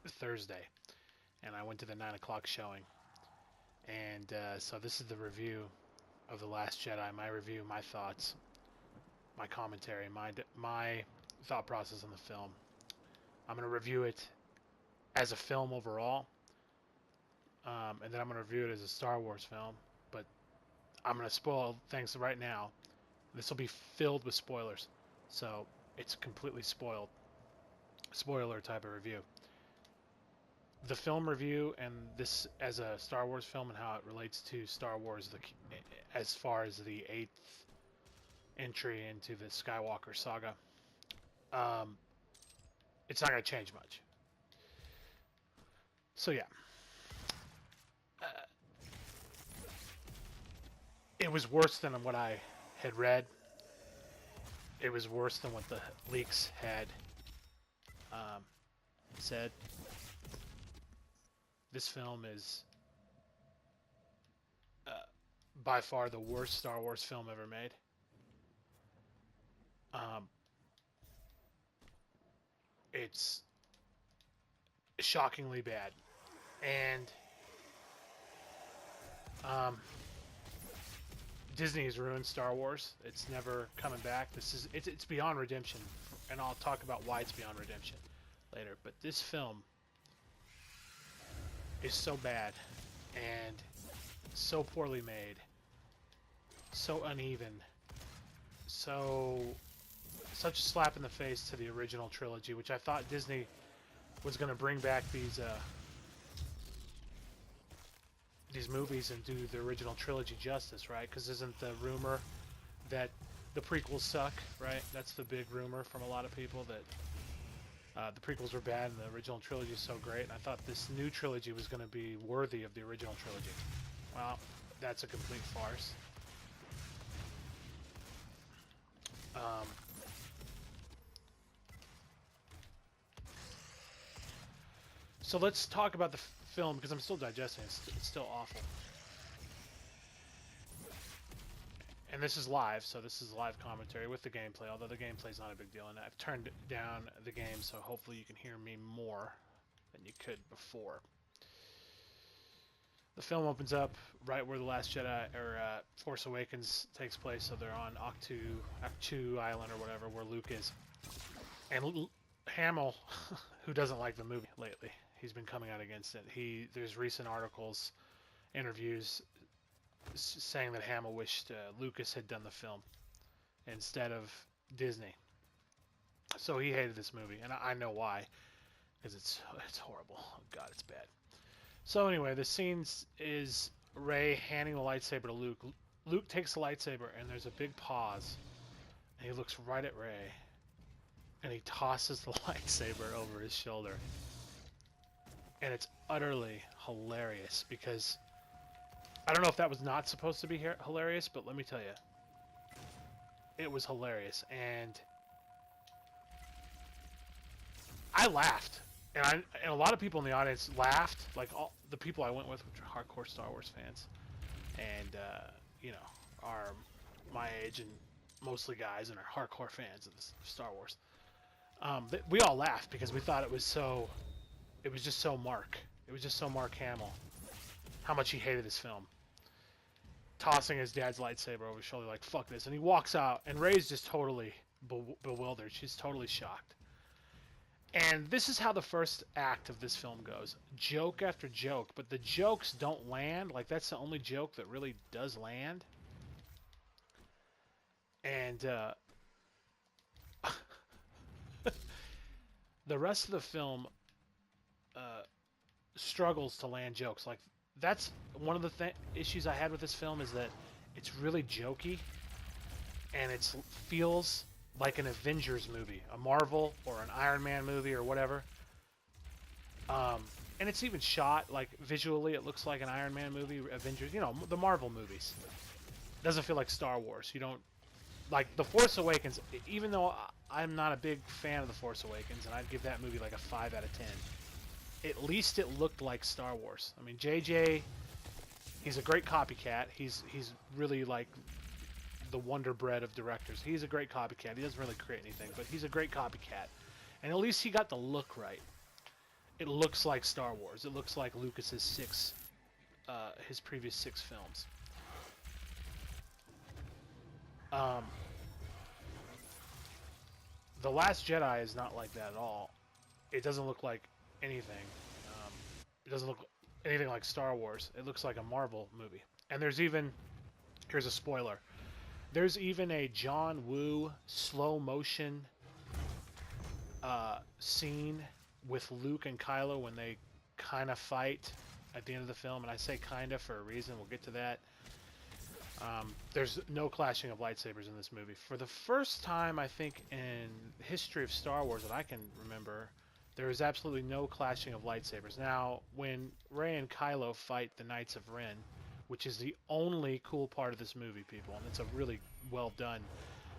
Thursday, and I went to the 9 o'clock showing. And so this is the review of The Last Jedi. My review, my thoughts, my commentary, my thought process on the film. I'm going to review it as a film overall, and then I'm going to review it as a Star Wars film. But I'm going to spoil things right now. This will be filled with spoilers, so it's completely spoiler type of review. The film review and this as a Star Wars film and how it relates to Star Wars, as far as the eighth entry into the Skywalker saga, um, it's not going to change much. So yeah, uh, it was worse than what I had read. It was worse than what the leaks had um, said. This film is by far the worst Star Wars film ever made. Um, it's shockingly bad, and um, Disney has ruined Star Wars. It's never coming back. It's beyond redemption, and I'll talk about why it's beyond redemption later. But this film is so bad and so poorly made, so uneven, such a slap in the face to the original trilogy, which I thought Disney was going to bring back these movies and do the original trilogy justice, right? Because isn't the rumor that the prequels suck, right? That's the big rumor from a lot of people, that the prequels were bad and the original trilogy is so great. And I thought this new trilogy was going to be worthy of the original trilogy. Well, that's a complete farce. Um, so let's talk about the film, because I'm still digesting it. It's still awful. And this is live, so this is live commentary with the gameplay, although the gameplay's not a big deal, and I've turned down the game, so hopefully you can hear me more than you could before. The film opens up right where The Last Jedi, or Force Awakens takes place, so they're on Ahch-To Island or whatever, where Luke is. And Hamill, who doesn't like the movie lately, he's been coming out against it. There's recent articles, interviews, saying that Hamill wished Lucas had done the film instead of Disney. So he hated this movie, and I know why, because it's horrible. Oh God, it's bad. So anyway, the scene is Rey handing the lightsaber to Luke. Luke takes the lightsaber, and there's a big pause, and he looks right at Rey, and he tosses the lightsaber over his shoulder. And it's utterly hilarious, because I don't know if that was not supposed to be hilarious, but let me tell you, it was hilarious, and I laughed, and a lot of people in the audience laughed, like all the people I went with, which are hardcore Star Wars fans, and are my age and mostly guys, and are hardcore fans of Star Wars. We all laughed because we thought it was just so Mark. It was just so Mark Hamill, how much he hated this film. Tossing his dad's lightsaber over his shoulder like, fuck this. And he walks out, and Rey's just totally bewildered. She's totally shocked. And this is how the first act of this film goes. Joke after joke, but the jokes don't land. Like, that's the only joke that really does land. And the rest of the film struggles to land jokes. Like, that's one of the issues I had with this film, is that it's really jokey, and it feels like an Avengers movie, a Marvel or an Iron Man movie or whatever. And it's even shot, like, visually it looks like an Iron Man movie, Avengers, the Marvel movies. It doesn't feel like Star Wars. You don't, like, The Force Awakens, even though I'm not a big fan of The Force Awakens, and I'd give that movie like a 5 out of 10, at least it looked like Star Wars. I mean, JJ, he's a great copycat. He's really like the Wonder Bread of directors. He's a great copycat. He doesn't really create anything, but he's a great copycat. And at least he got the look right. it looks like Star Wars. It looks like Lucas's his previous 6 films. Um, the Last Jedi is not like that at all. It doesn't look like anything. Um, it doesn't look anything like Star Wars. It looks like a Marvel movie. And there's even, here's a spoiler, there's even a John Woo slow motion scene with Luke and Kylo when they kind of fight at the end of the film. And I say kind of for a reason. We'll get to that. There's no clashing of lightsabers in this movie. For the first time, I think, in the history of Star Wars that I can remember, there is absolutely no clashing of lightsabers. Now, when Rey and Kylo fight the Knights of Ren, which is the only cool part of this movie, people, and it's a really well done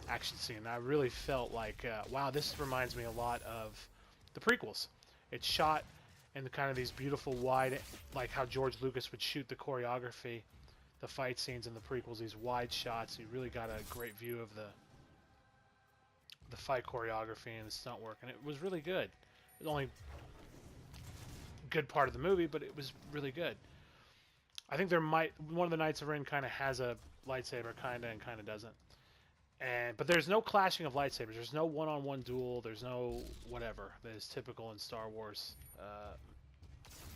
action scene. I really felt like, wow, this reminds me a lot of the prequels. It's shot in the kind of these beautiful wide, like how George Lucas would shoot the choreography, the fight scenes in the prequels, these wide shots. You really got a great view of the fight choreography and the stunt work, and it was really good. It was only good part of the movie, but it was really good. I think one of the Knights of Ren kind of has a lightsaber, kind of, and kind of doesn't. But there's no clashing of lightsabers. There's no one-on-one duel. There's no whatever that is typical in Star Wars,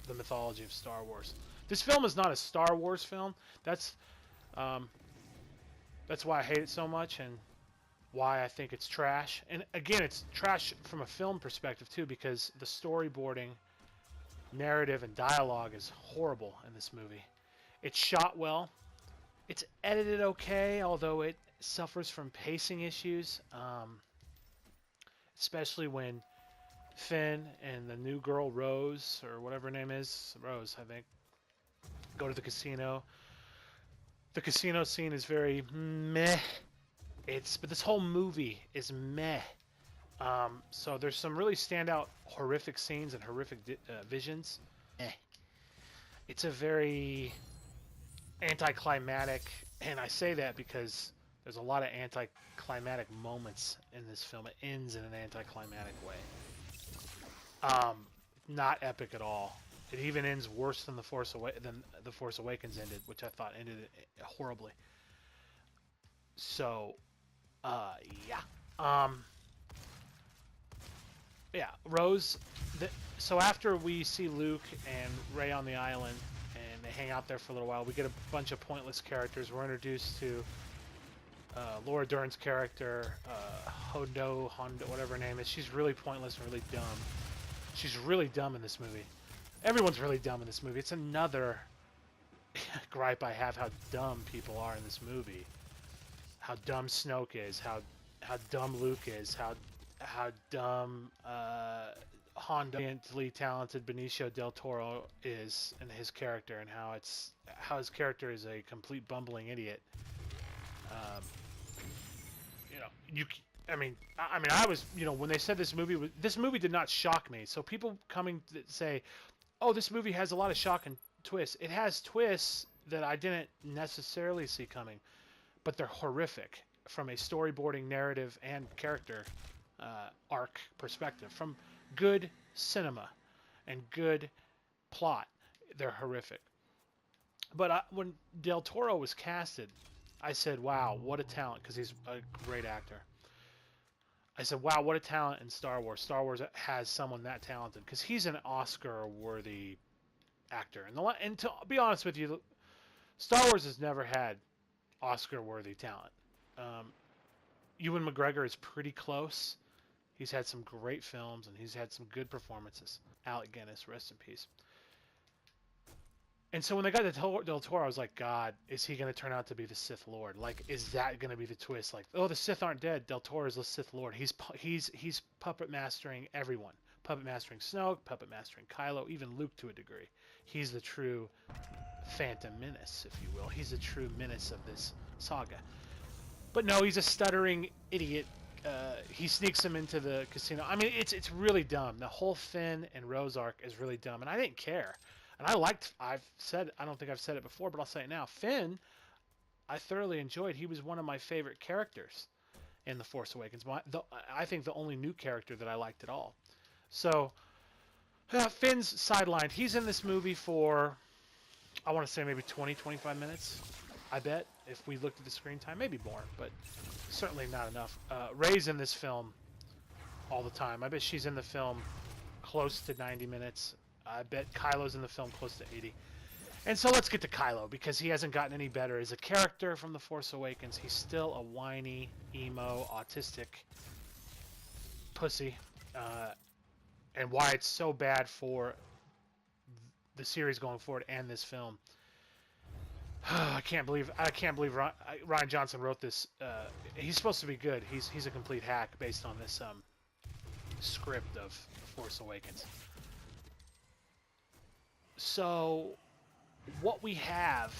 the mythology of Star Wars. This film is not a Star Wars film. That's why I hate it so much and why I think it's trash. And again, it's trash from a film perspective too, because the storyboarding, narrative, and dialogue is horrible in this movie. It's shot well. It's edited okay, although it suffers from pacing issues, especially when Finn and the new girl Rose, or whatever her name is, Rose, I think, go to the casino. The casino scene is very meh. But this whole movie is meh. So there's some really standout horrific scenes and horrific visions. It's a very anticlimactic, and I say that because there's a lot of anticlimactic moments in this film. It ends in an anticlimactic way. Not epic at all. It even ends worse than The Force Awakens ended, which I thought ended horribly. So, yeah. Yeah, Rose. So after we see Luke and Rey on the island, and they hang out there for a little while, we get a bunch of pointless characters. We're introduced to Laura Dern's character, Hondo, whatever her name is. She's really pointless and really dumb. She's really dumb in this movie. Everyone's really dumb in this movie. It's another gripe I have, how dumb people are in this movie. How dumb Snoke is, how dumb Luke is, how dumb brilliantly talented Benicio del Toro is in his character, and how his character is a complete bumbling idiot. I was, when they said this movie did not shock me. So people coming to say, oh, this movie has a lot of shock and twists. It has twists that I didn't necessarily see coming, but they're horrific from a storyboarding, narrative, and character arc perspective. From good cinema and good plot, they're horrific. But when Del Toro was casted, I said, wow, what a talent, because he's a great actor. I said, wow, what a talent in Star Wars. Star Wars has someone that talented, because he's an Oscar-worthy actor. And to be honest with you, Star Wars has never had Oscar-worthy talent. Ewan McGregor is pretty close. He's had some great films, and he's had some good performances. Alec Guinness, rest in peace. And so when they got to Del Toro, I was like, God, is he going to turn out to be the Sith Lord? Like, is that going to be the twist? Like, oh, the Sith aren't dead. Del Toro is the Sith Lord. He's puppet mastering everyone. Puppet mastering Snoke, puppet mastering Kylo, even Luke to a degree. He's the true Phantom Menace, if you will. He's the true menace of this saga. But no, he's a stuttering idiot. He sneaks him into the casino. I mean, it's really dumb. The whole Finn and Rose arc is really dumb, and I didn't care. And I don't think I've said it before, but I'll say it now. Finn, I thoroughly enjoyed. He was one of my favorite characters in The Force Awakens. I think the only new character that I liked at all. So, Finn's sidelined. He's in this movie for, I want to say maybe 20, 25 minutes. I bet if we looked at the screen time, maybe more, but certainly not enough. Rey's in this film all the time. I bet she's in the film close to 90 minutes. I bet Kylo's in the film close to 80. And so let's get to Kylo, because he hasn't gotten any better as a character from The Force Awakens. He's still a whiny, emo, autistic pussy. And why it's so bad for the series going forward and this film. I can't believe Ryan Johnson wrote this. He's supposed to be good. He's a complete hack based on this script of The Force Awakens. So what we have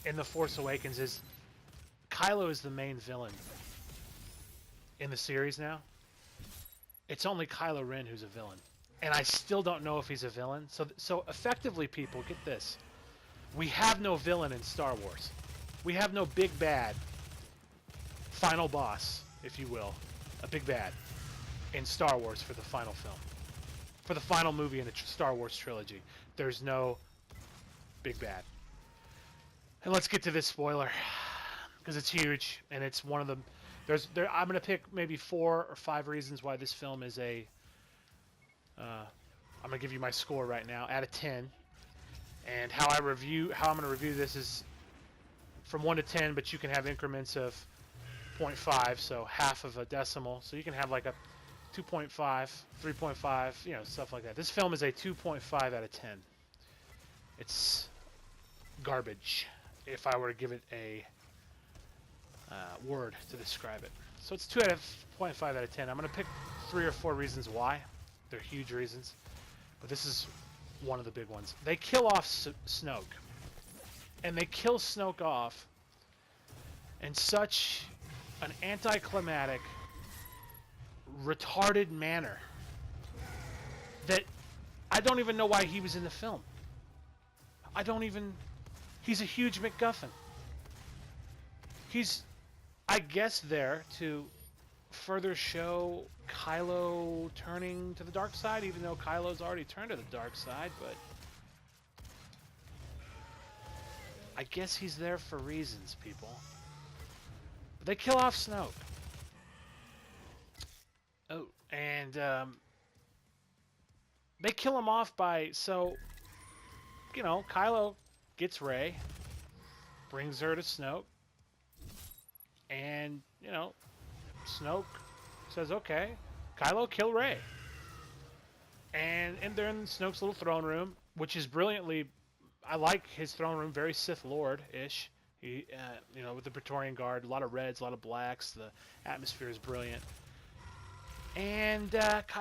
in The Force Awakens is Kylo is the main villain in the series now. It's only Kylo Ren who's a villain. And I still don't know if he's a villain. So effectively, people, get this. We have no villain in Star Wars. We have no big bad, final boss, if you will, a big bad in Star Wars for the final film. For the final movie in the Star Wars trilogy, there's no big bad. And let's get to this spoiler, because it's huge, and it's one of the... I'm going to pick maybe 4 or 5 reasons why this film is a... I'm going to give you my score right now, out of 10. And how I'm going to review this is from 1 to 10, but you can have increments of 0.5, so half of a decimal. So you can have like a 2.5, 3.5, you know, stuff like that. This film is a 2.5 out of 10. It's garbage, if I were to give it a word to describe it. So it's 2.5 out of 10. I'm going to pick 3 or 4 reasons why. They're huge reasons. But this is one of the big ones. They kill off Snoke. And they kill Snoke off in such an anticlimactic, retarded manner that I don't even know why he was in the film. He's a huge MacGuffin. He's, I guess, there to further show Kylo turning to the dark side, even though Kylo's already turned to the dark side, but I guess he's there for reasons, people. But they kill off Snoke. Oh, and they kill him off by, so, you know, Kylo gets Rey, brings her to Snoke, and, you know, Snoke says, okay, Kylo, kill Rey. And they're in Snoke's little throne room, which is brilliantly, I like his throne room, very Sith Lord-ish. He, you know, with the Praetorian Guard, a lot of reds, a lot of blacks. The atmosphere is brilliant. And,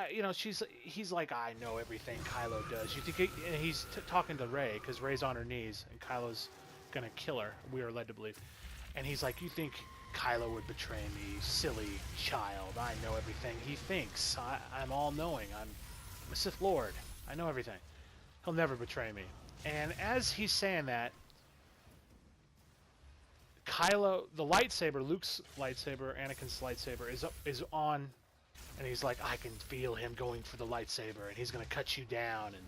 you know, he's like, I know everything Kylo does. You think and he's talking to Rey, because Rey's on her knees, and Kylo's going to kill her, we are led to believe. And he's like, you think Kylo would betray me, silly child. I know everything he thinks. I'm all-knowing. I'm a Sith Lord. I know everything. He'll never betray me. And as he's saying that, Kylo, the lightsaber, Luke's lightsaber, Anakin's lightsaber, is on, and he's like, I can feel him going for the lightsaber, and he's going to cut you down, and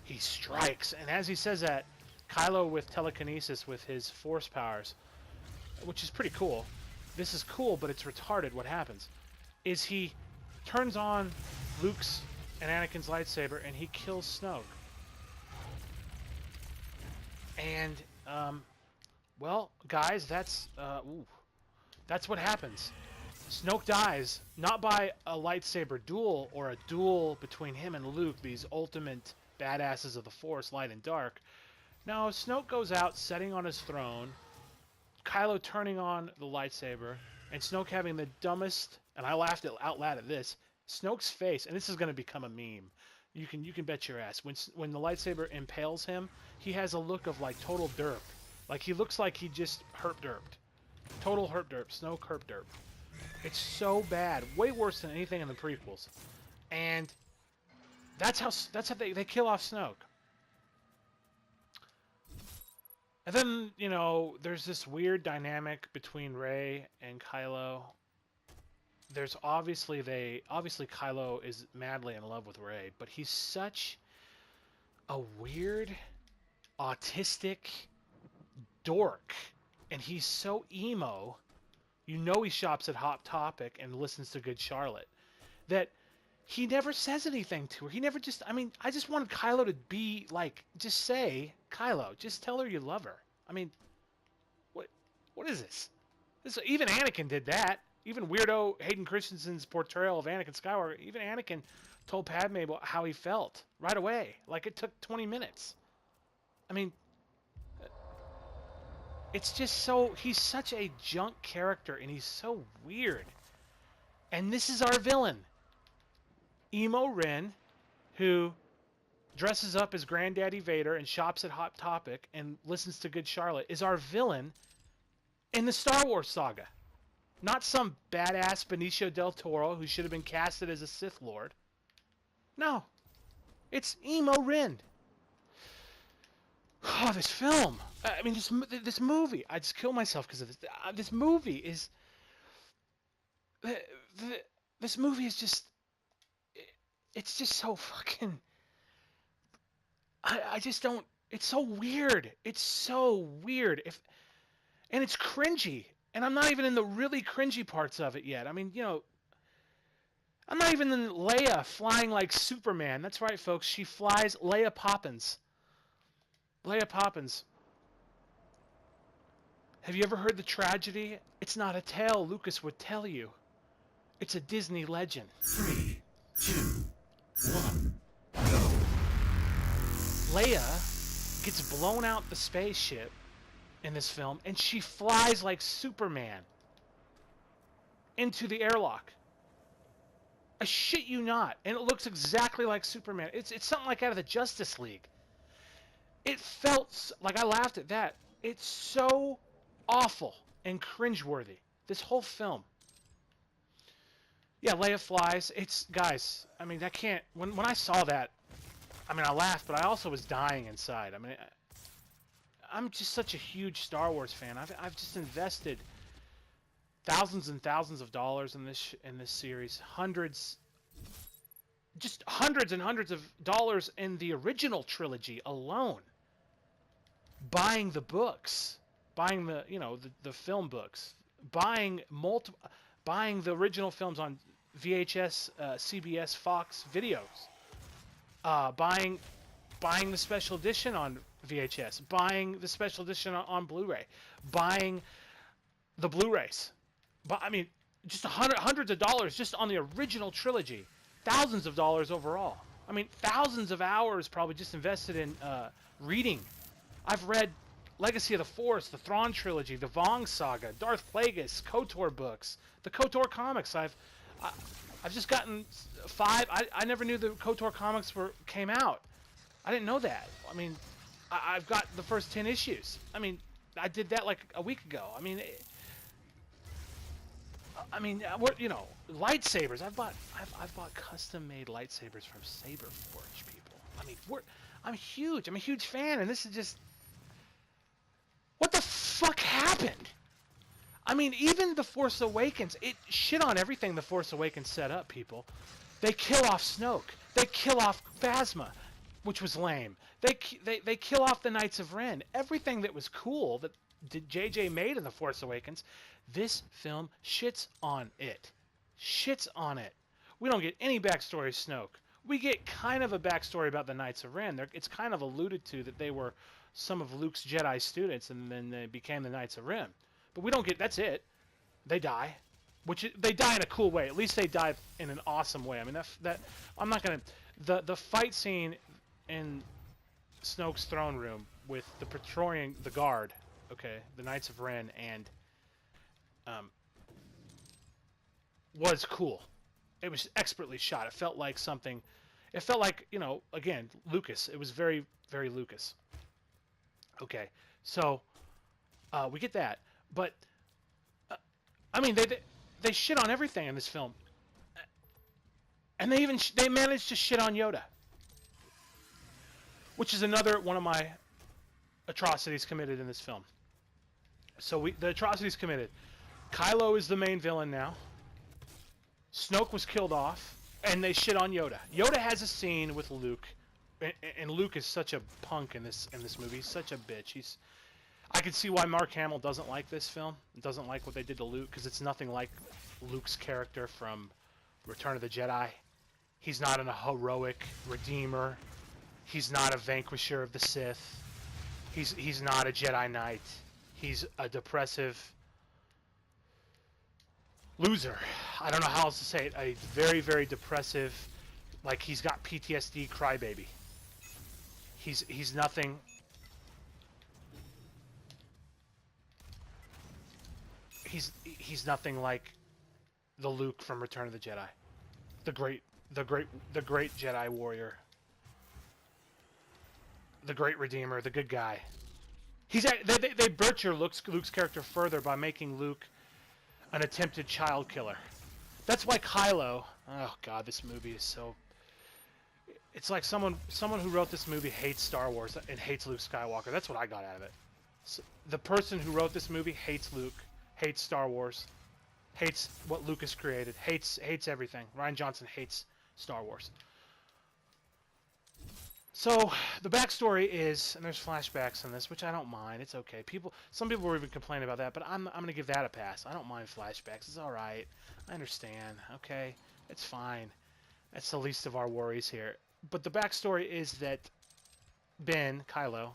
he strikes. And as he says that, Kylo, with telekinesis, with his force powers, which is pretty cool. This is cool, but it's retarded. What happens is he turns on Luke's and Anakin's lightsaber, and he kills Snoke. And, well, guys, that's what happens. Snoke dies, not by a lightsaber duel or a duel between him and Luke, these ultimate badasses of the Force, light and dark. No, Snoke goes out, setting on his throne, Kylo turning on the lightsaber, and Snoke having the dumbest, and I laughed out loud at this, Snoke's face, and this is going to become a meme. You can bet your ass. When the lightsaber impales him, he has a look of like total derp. Like he looks like he just herp derped. Total herp derp. Snoke herp derp. It's so bad. Way worse than anything in the prequels. And that's how they kill off Snoke. And then, you know, there's this weird dynamic between Rey and Kylo there's obviously Kylo is madly in love with Rey, but he's such a weird, autistic dork, and he's so emo. You know he shops at Hot Topic and listens to Good Charlotte. That he never says anything to her. He never just. I mean, I just wanted Kylo to be like, just say, Kylo, just tell her you love her. I mean, what is this? Even Anakin did that. Even weirdo Hayden Christensen's portrayal of Anakin Skywalker. Even Anakin told Padme about how he felt right away. Like it took 20 minutes. I mean, it's just so. He's such a junk character, and he's so weird. And this is our villain. Emo Ren, who dresses up as Granddaddy Vader and shops at Hot Topic and listens to Good Charlotte, is our villain in the Star Wars saga. Not some badass Benicio del Toro who should have been casted as a Sith Lord. No. It's Emo Ren. Oh, this film. I mean, this movie. I just kill myself because of this. This movie is... This movie is just... It's just so fucking... I just don't... It's so weird. It's so weird. And it's cringy. And I'm not even in the really cringy parts of it yet. I mean, you know... I'm not even in Leia flying like Superman. That's right, folks. She flies Leia Poppins. Leia Poppins. Have you ever heard the tragedy? It's not a tale Lucas would tell you. It's a Disney legend. 3, 2, 1, go. Leia gets blown out the spaceship in this film, and she flies like Superman into the airlock. I shit you not. And it looks exactly like Superman. It's something like out of the Justice League. It felt like I laughed at that. It's so awful and cringeworthy. This whole film. Yeah, Leia flies. It's, guys, I mean, I can't, when I saw that, I mean, I laughed, but I also was dying inside. I mean, I'm just such a huge Star Wars fan. I've just invested thousands and thousands of dollars in this series. Hundreds and hundreds of dollars in the original trilogy alone. Buying the books, buying the, you know, the film books, buying the original films on VHS, CBS, Fox videos, buying the special edition on VHS, buying the special edition on Blu-ray, buying the Blu-rays. But I mean, just hundreds of dollars just on the original trilogy, thousands of dollars overall. I mean, thousands of hours probably just invested in reading. I've read Legacy of the Force, the Thrawn trilogy, the Vong saga, Darth Plagueis, KOTOR books, the KOTOR comics. I've just gotten 5. I never knew the KOTOR comics came out. I didn't know that. I mean, I've got the first 10 issues. I mean, I did that like a week ago. I mean, what, you know, lightsabers. I've bought custom-made lightsabers from Saberforge people. I mean, I'm huge. I'm a huge fan, and this is just... What the fuck happened? I mean, even The Force Awakens, it shit on everything The Force Awakens set up, people. They kill off Snoke. They kill off Phasma, which was lame. They kill off the Knights of Ren. Everything that was cool that JJ made in The Force Awakens, this film shits on it. Shits on it. We don't get any backstory of Snoke. We get kind of a backstory about the Knights of Ren. It's kind of alluded to that they were some of Luke's Jedi students, and then they became the Knights of Ren. But we don't get... That's it. They die. They die in a cool way. At least they die in an awesome way. I mean, that I'm not going to... The fight scene in Snoke's throne room with the Praetorian... The Guard, okay, the Knights of Ren, and... was cool. It was expertly shot. It felt like something... It felt like, you know, again, Lucas. It was very, very Lucas. Okay, so we get that, but I mean, they shit on everything in this film, and they managed to shit on Yoda, which is another one of my atrocities committed in this film. So the atrocities committed. Kylo is the main villain now. Snoke was killed off, and they shit on Yoda. Yoda has a scene with Luke, and Luke is such a punk in this movie. He's such a bitch. I can see why Mark Hamill doesn't like this film. Doesn't like what they did to Luke, because it's nothing like Luke's character from Return of the Jedi. He's not a heroic redeemer. He's not a vanquisher of the Sith. He's not a Jedi Knight. He's a depressive loser. I don't know how else to say it. A very, very depressive, like he's got PTSD crybaby. He's nothing. He's nothing like the Luke from Return of the Jedi. The great Jedi warrior. The great redeemer, the good guy. They butcher Luke's character further by making Luke an attempted child killer. That's why Kylo. Oh God, this movie is so. It's like someone who wrote this movie hates Star Wars and hates Luke Skywalker. That's what I got out of it. So, the person who wrote this movie hates Luke, hates Star Wars, hates what Lucas created, hates everything. Rian Johnson hates Star Wars. So the backstory is, and there's flashbacks in this, which I don't mind. It's okay. Some people were even complaining about that, but I'm gonna give that a pass. I don't mind flashbacks. It's all right. I understand. Okay, it's fine. That's the least of our worries here. But the backstory is that Kylo,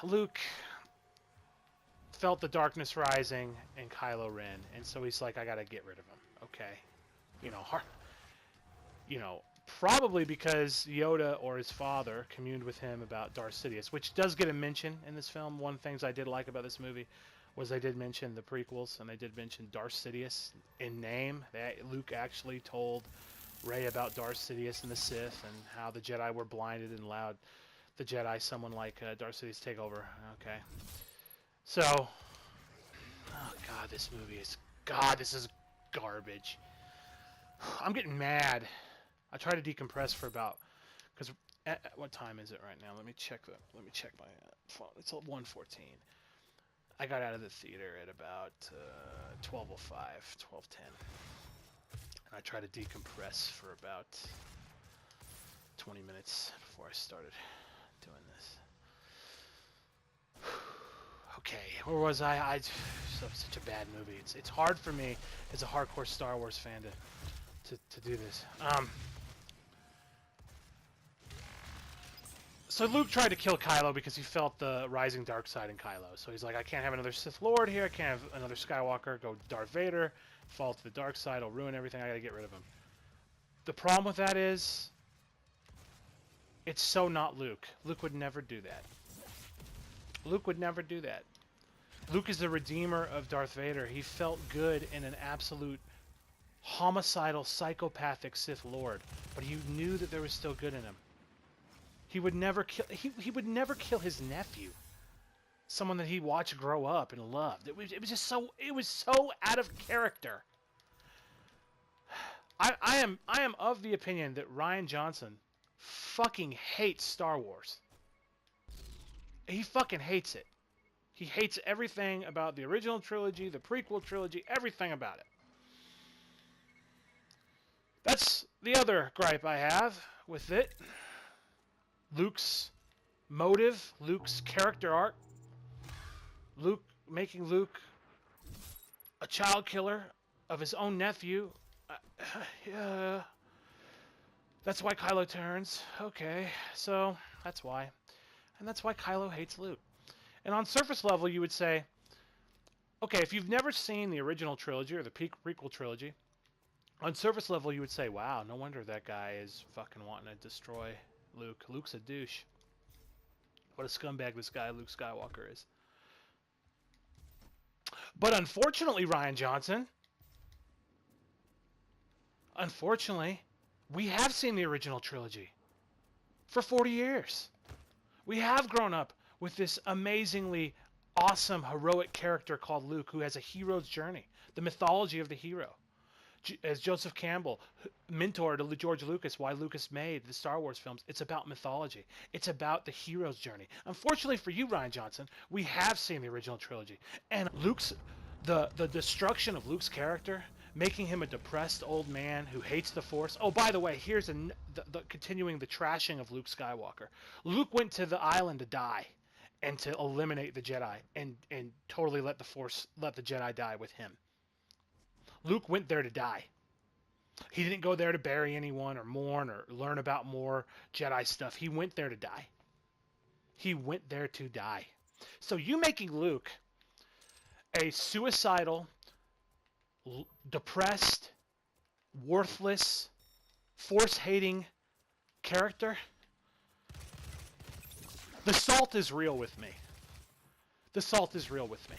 Luke felt the darkness rising in Kylo Ren, and so he's like, I gotta get rid of him. Okay, probably because Yoda or his father communed with him about Darth Sidious, which does get a mention in this film. One of the things I did like about this movie was they did mention the prequels, and they did mention Darth Sidious in name. Luke actually told Rey about Darth Sidious and the Sith, and how the Jedi were blinded and allowed the Jedi, someone like Darth Sidious, to take over. Okay. So, oh God, this is garbage. I'm getting mad. I try to decompress for about, because what time is it right now? Let me check my phone. It's 1:14. I got out of the theater at about 12:05, 12:10, and I try to decompress for about 20 minutes before I started doing this. Okay, where was I? Such a bad movie. It's hard for me as a hardcore Star Wars fan to do this. So Luke tried to kill Kylo because he felt the rising dark side in Kylo. So he's like, I can't have another Sith Lord here. I can't have another Skywalker go Darth Vader, fall to the dark side. It'll ruin everything. I gotta get rid of him. The problem with that is, it's so not Luke. Luke would never do that. Luke would never do that. Luke is the redeemer of Darth Vader. He felt good in an absolute homicidal, psychopathic Sith Lord, but he knew that there was still good in him. He would never kill. He would never kill his nephew, someone that he watched grow up and loved. It was just so. It was so out of character. I am of the opinion that Rian Johnson fucking hates Star Wars. He fucking hates it. He hates everything about the original trilogy, the prequel trilogy, everything about it. That's the other gripe I have with it. Luke's motive, Luke's character arc, making Luke a child killer of his own nephew. Yeah, that's why Kylo turns. Okay, so that's why. And that's why Kylo hates Luke. And on surface level, you would say, okay, if you've never seen the original trilogy or the prequel trilogy, on surface level, you would say, wow, no wonder that guy is fucking wanting to destroy Luke. Luke's a douche. What a scumbag this guy Luke Skywalker is. But unfortunately, Rian Johnson, we have seen the original trilogy for 40 years. We have grown up with this amazingly awesome, heroic character called Luke, who has a hero's journey, the mythology of the hero. As Joseph Campbell, mentor to George Lucas, why Lucas made the Star Wars films, it's about mythology. It's about the hero's journey. Unfortunately for you, Rian Johnson, we have seen the original trilogy. And the destruction of Luke's character making him a depressed old man who hates the Force. Oh, by the way, here's continuing the trashing of Luke Skywalker. Luke went to the island to die and to eliminate the Jedi and totally let the Jedi die with him. Luke went there to die. He didn't go there to bury anyone or mourn or learn about more Jedi stuff. He went there to die. He went there to die. So you making Luke a suicidal, depressed, worthless, Force-hating character? The salt is real with me. The salt is real with me.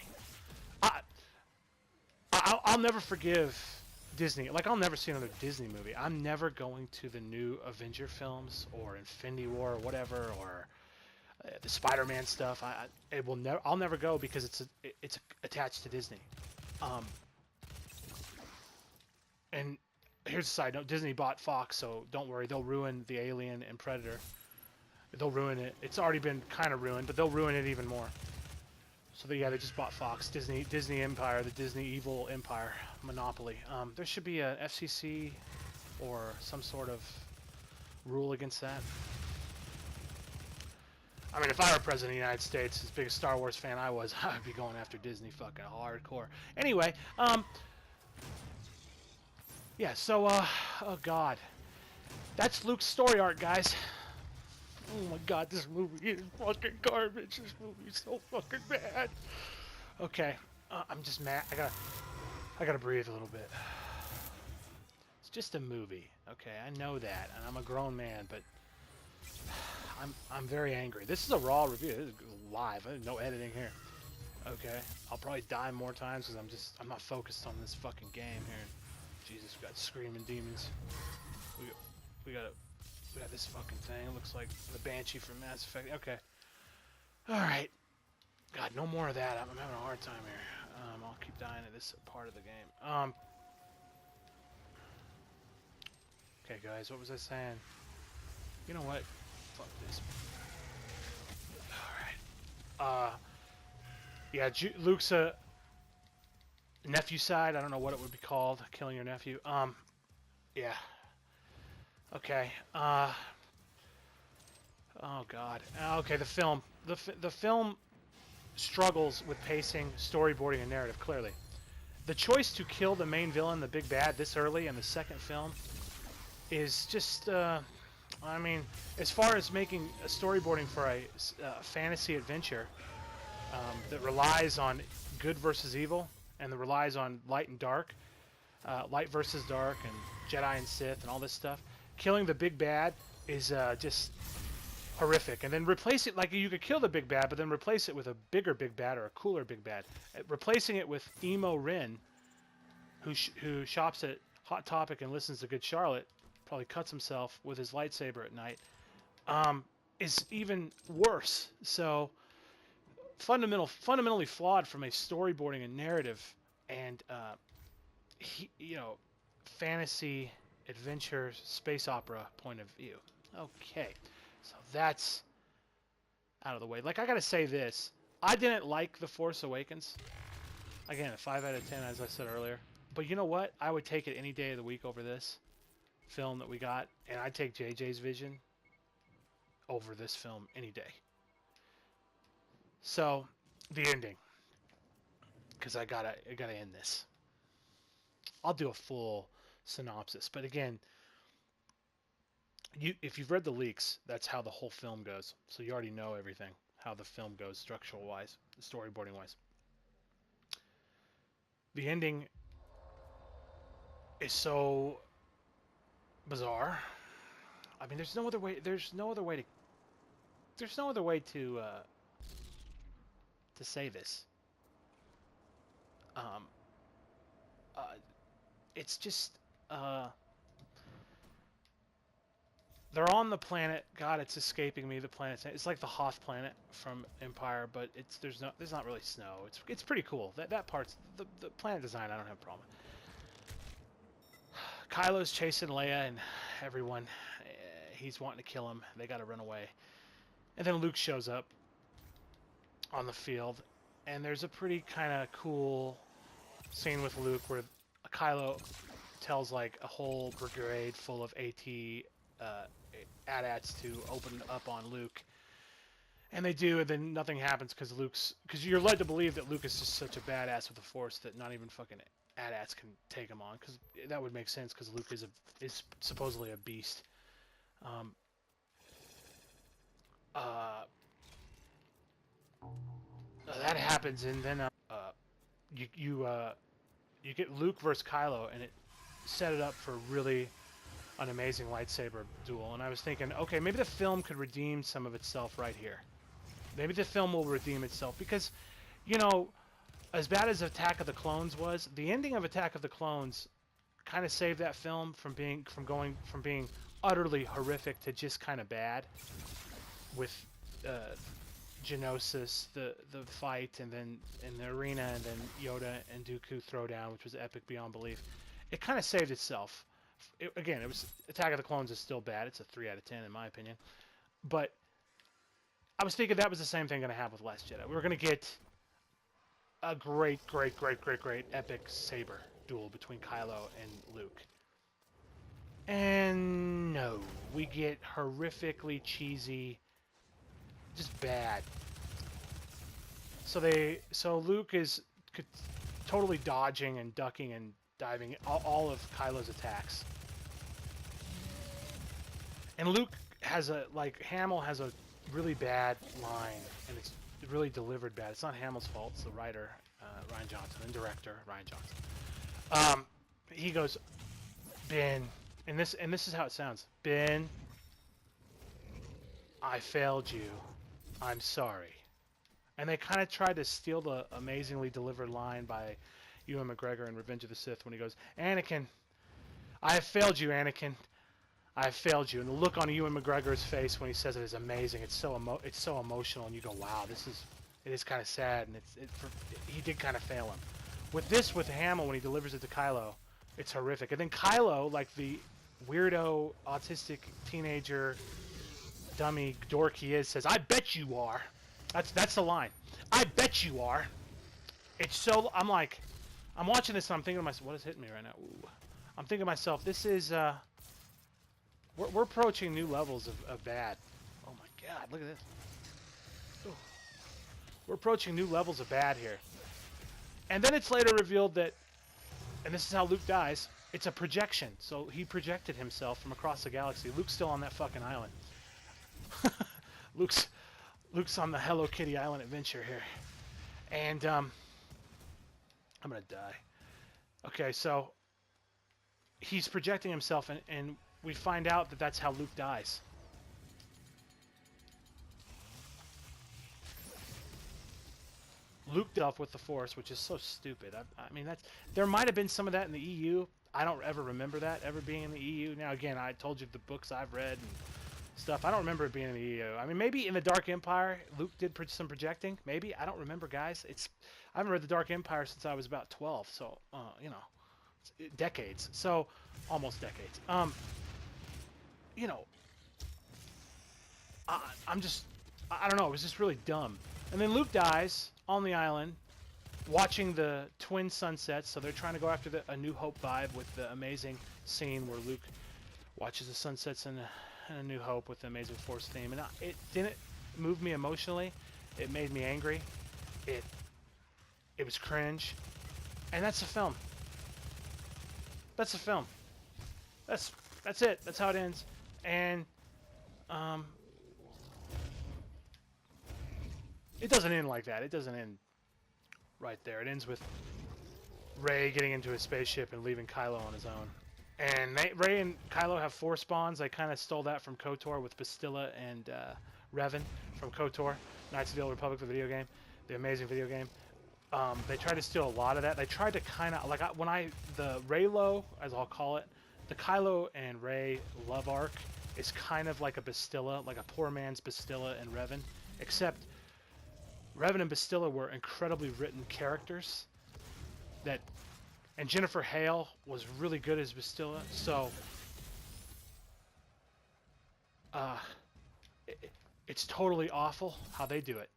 I'll never forgive Disney. Like, I'll never see another Disney movie. I'm never going to the new Avenger films or Infinity War or whatever, or the Spider-Man stuff. I'll never go because it's attached to Disney. And here's a side note: Disney bought Fox, so don't worry. They'll ruin the Alien and Predator. They'll ruin it. It's already been kind of ruined, but they'll ruin it even more. So they just bought Fox, Disney Empire, the Disney evil empire monopoly. There should be a FCC or some sort of rule against that. I mean, if I were president of the United States, as big a Star Wars fan I was, I'd be going after Disney fucking hardcore. Anyway, yeah. So, oh god, that's Luke's story arc, guys. Oh my god, this movie is fucking garbage. This movie's so fucking bad. Okay, I'm just mad. I gotta breathe a little bit. It's just a movie, okay? I know that, and I'm a grown man, but I'm very angry. This is a raw review. This is live. There's no editing here. Okay, I'll probably die more times because I'm not focused on this fucking game here. Jesus, we got screaming demons. We got this fucking thing. It looks like the Banshee from Mass Effect. Okay. Alright. God, no more of that. I'm having a hard time here. I'll keep dying at this part of the game. Okay, guys, what was I saying? You know what? Fuck this. Alright. Yeah, Luke's nephew side. I don't know what it would be called. Killing your nephew. Yeah. Okay. Oh god. Okay, the film. The film struggles with pacing, storyboarding, and narrative. Clearly, the choice to kill the main villain, the big bad, this early in the second film, is just. I mean, as far as making a storyboarding for a fantasy adventure that relies on good versus evil and that relies on light and dark, light versus dark, and Jedi and Sith, and all this stuff. Killing the big bad is just horrific, and then replace it, like, you could kill the big bad, but then replace it with a bigger big bad or a cooler big bad. Replacing it with Emo Rin, who shops at Hot Topic and listens to Good Charlotte, probably cuts himself with his lightsaber at night, is even worse. So fundamentally flawed from a storyboarding and narrative and fantasy, adventure, space opera point of view. Okay, so that's out of the way. Like, I gotta say this. I didn't like The Force Awakens. Again, a 5 out of 10, as I said earlier. But you know what? I would take it any day of the week over this film that we got. And I'd take JJ's vision over this film any day. So, the ending. Because I gotta end this. I'll do a full synopsis. But again, if you've read the leaks, that's how the whole film goes. So you already know everything, how the film goes structural wise, storyboarding wise. The ending is so bizarre. I mean, there's no other way to say this. It's just they're on the planet. God, it's escaping me. The planet. It's like the Hoth planet from Empire, but there's not really snow. It's pretty cool. That part's the planet design. I don't have a problem. Kylo's chasing Leia and everyone. He's wanting to kill him. They got to run away. And then Luke shows up on the field, and there's a pretty kind of cool scene with Luke where a Kylo tells like a whole brigade full of AT-ATs to open up on Luke, and they do, and then nothing happens because you're led to believe that Luke is just such a badass with the Force that not even fucking AT-ATs can take him on, because that would make sense because Luke is supposedly a beast. That happens, and then you get Luke versus Kylo, and it set it up for really an amazing lightsaber duel. And I was thinking, okay, maybe the film could redeem some of itself right here. Maybe the film will redeem itself because, you know, as bad as Attack of the Clones was, the ending of Attack of the Clones kind of saved that film from being utterly horrific to just kind of bad, with Geonosis, the fight, and then in the arena, and then Yoda and Dooku throwdown, which was epic beyond belief. It kind of saved itself. Again, it was Attack of the Clones is still bad. It's a 3 out of 10 in my opinion. But I was thinking that was the same thing going to happen with Last Jedi. We were going to get a great epic saber duel between Kylo and Luke. And no, we get horrifically cheesy, just bad. So Luke is totally dodging and ducking and diving all of Kylo's attacks. And Luke has Hamill has a really bad line, and it's really delivered bad. It's not Hamill's fault. It's the writer, Rian Johnson, and director, Rian Johnson. He goes, Ben, and this is how it sounds. Ben, I failed you. I'm sorry. And they kind of tried to steal the amazingly delivered line by Ewan McGregor in Revenge of the Sith when he goes, Anakin, I have failed you, Anakin. I have failed you. And the look on Ewan McGregor's face when he says it is amazing. It's so emotional, and you go, wow, it is kind of sad, and he did kind of fail him. With Hamill, when he delivers it to Kylo, it's horrific. And then Kylo, like the weirdo, autistic teenager, dummy dork he is, says, I bet you are. That's the line. I bet you are. It's so, I'm watching this and I'm thinking to myself, what is hitting me right now? Ooh. I'm thinking to myself, this is, we're approaching new levels of bad. Oh my God, look at this. Ooh. We're approaching new levels of bad here. And then it's later revealed that, and this is how Luke dies, it's a projection. So he projected himself from across the galaxy. Luke's still on that fucking island. Luke's on the Hello Kitty Island adventure here. And, I'm gonna die. Okay, so he's projecting himself, and we find out that that's how Luke dies. Luke off with the Force, which is so stupid. I mean, there might have been some of that in the EU. I don't ever remember that ever being in the EU. Now, again, I told you the books I've read and stuff. I don't remember it being in the EU. I mean, maybe in the Dark Empire, Luke did some projecting. Maybe. I don't remember, guys. I haven't read the Dark Empire since I was about 12, so, you know, decades. So, almost decades. You know, I don't know, it was just really dumb. And then Luke dies on the island, watching the twin sunsets, so they're trying to go after A New Hope vibe with the amazing scene where Luke watches the sunsets in A New Hope with the amazing Force theme. And it didn't move me emotionally. It made me angry. It was cringe. And that's a film. That's a film. That's it. That's how it ends. And it doesn't end like that. It doesn't end right there. It ends with Rey getting into a spaceship and leaving Kylo on his own. And Rey and Kylo have Force bonds. They kind of stole that from KOTOR with Bastilla and Revan from KOTOR, Knights of the Old Republic, the video game, the amazing video game. They tried to steal a lot of that. They tried to kind of, the Reylo, as I'll call it, the Kylo and Rey love arc is kind of like a Bastilla, like a poor man's Bastilla and Revan, except Revan and Bastilla were incredibly written characters and Jennifer Hale was really good as Bastilla, so it's totally awful how they do it.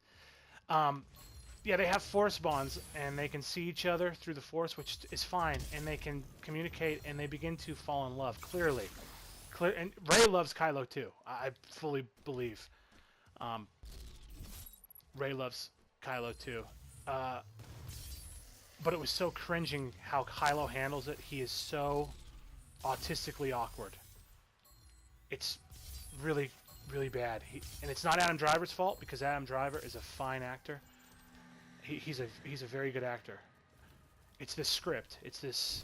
Yeah, they have force bonds, and they can see each other through the force, which is fine, and they can communicate, and they begin to fall in love, clearly. And Rey loves Kylo, too. I fully believe. Rey loves Kylo, too. But it was so cringing how Kylo handles it. He is so autistically awkward. It's really, really bad. And it's not Adam Driver's fault, because Adam Driver is a fine actor. He's a very good actor. It's this script. It's this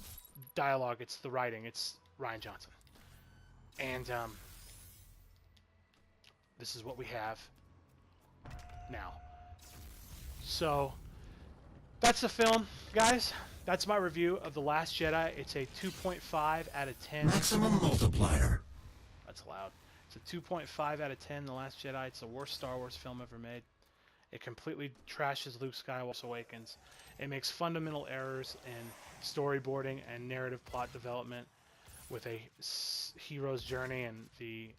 dialogue. It's the writing. It's Rian Johnson. And this is what we have now. So that's the film, guys. That's my review of The Last Jedi. It's a 2.5 out of 10. Maximum multiplier. That's loud. It's a 2.5 out of 10, The Last Jedi. It's the worst Star Wars film ever made. It completely trashes Luke Skywalker Awakens. It makes fundamental errors in storyboarding and narrative plot development with a hero's journey and the,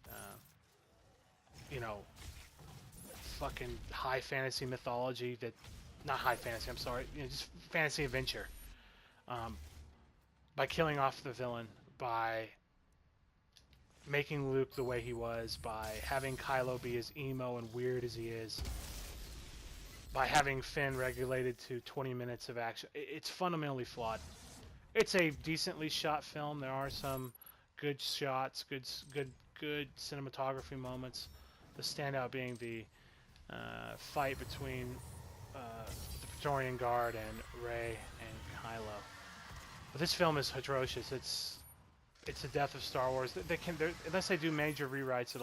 fucking high fantasy mythology that... Not high fantasy, I'm sorry. Just fantasy adventure. By killing off the villain, by making Luke the way he was, by having Kylo be as emo and weird as he is, by having Finn regulated to 20 minutes of action. It's fundamentally flawed. It's a decently shot film. There are some good shots, good cinematography moments. The standout being the fight between the Praetorian Guard and Rey and Kylo. But this film is atrocious. It's the death of Star Wars. Unless they do major rewrites,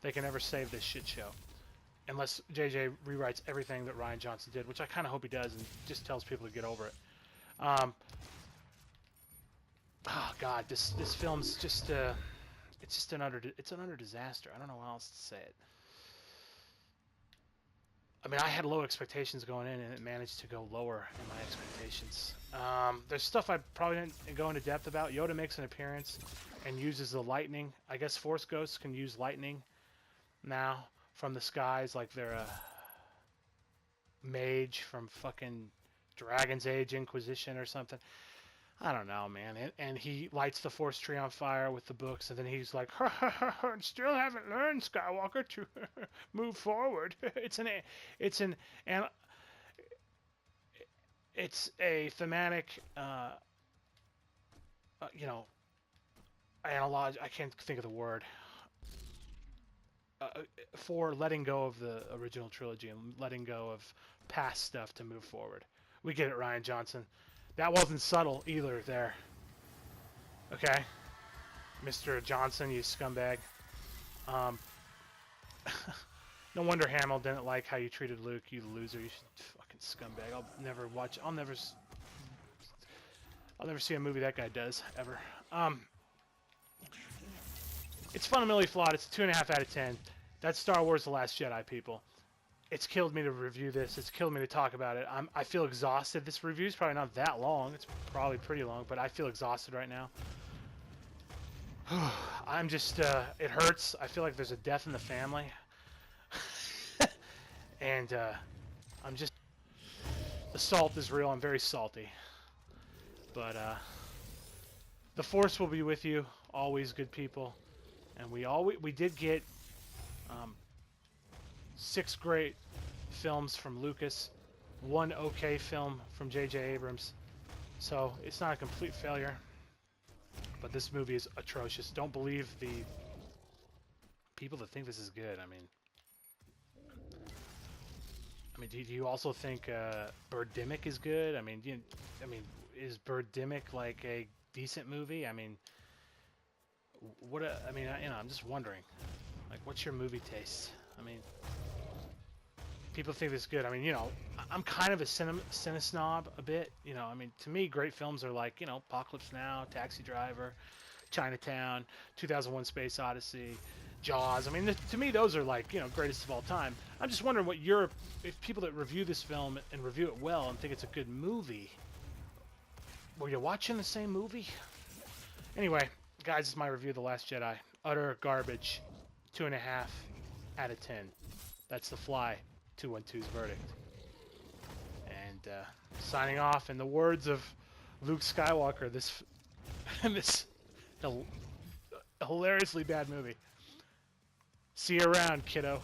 they can never save this shit show. Unless JJ rewrites everything that Rian Johnson did, which I kind of hope he does, and just tells people to get over it. Oh God, this film's just it's an utter disaster. I don't know how else to say it. I mean, I had low expectations going in, and it managed to go lower in my expectations. There's stuff I probably didn't go into depth about. Yoda makes an appearance and uses the lightning. I guess Force Ghosts can use lightning now from the skies, like they're a mage from fucking Dragon's Age Inquisition or something. I don't know, man. And he lights the Force tree on fire with the books, and then he's like, "Still haven't learned, Skywalker, to move forward." It's a thematic, analog. I can't think of the word. For letting go of the original trilogy and letting go of past stuff to move forward. We get it, Rian Johnson. That wasn't subtle either there. Okay? Mr. Johnson, you scumbag. No wonder Hamill didn't like how you treated Luke, you loser. You fucking scumbag. I'll never see a movie that guy does, ever. It's fundamentally flawed. It's a 2.5 out of 10. That's Star Wars: The Last Jedi, people. It's killed me to review this. It's killed me to talk about it. I feel exhausted. This review is probably not that long. It's probably pretty long, but I feel exhausted right now. I'm just, it hurts. I feel like there's a death in the family. And I'm just, the salt is real. I'm very salty. But the Force will be with you. Always, good people. And we did get 6 great films from Lucas, 1 okay film from J.J. Abrams. So it's not a complete failure, but this movie is atrocious. Don't believe the people that think this is good. I mean, do you also think Birdemic is good? I mean, is Birdemic like a decent movie? I mean, I'm just wondering, like, what's your movie taste? I mean, people think this is good. I mean, I'm kind of a cinesnob a bit. To me, great films are like, Apocalypse Now, Taxi Driver, Chinatown, 2001: Space Odyssey, Jaws. I mean, to me, those are like, greatest of all time. I'm just wondering if people that review this film and review it well and think it's a good movie, were you watching the same movie? Anyway, guys, this is my review of The Last Jedi. Utter garbage. 2.5 out of 10. That's The Fly 212's verdict. signing off in the words of Luke Skywalker, this this hilariously bad movie. See you around, kiddo.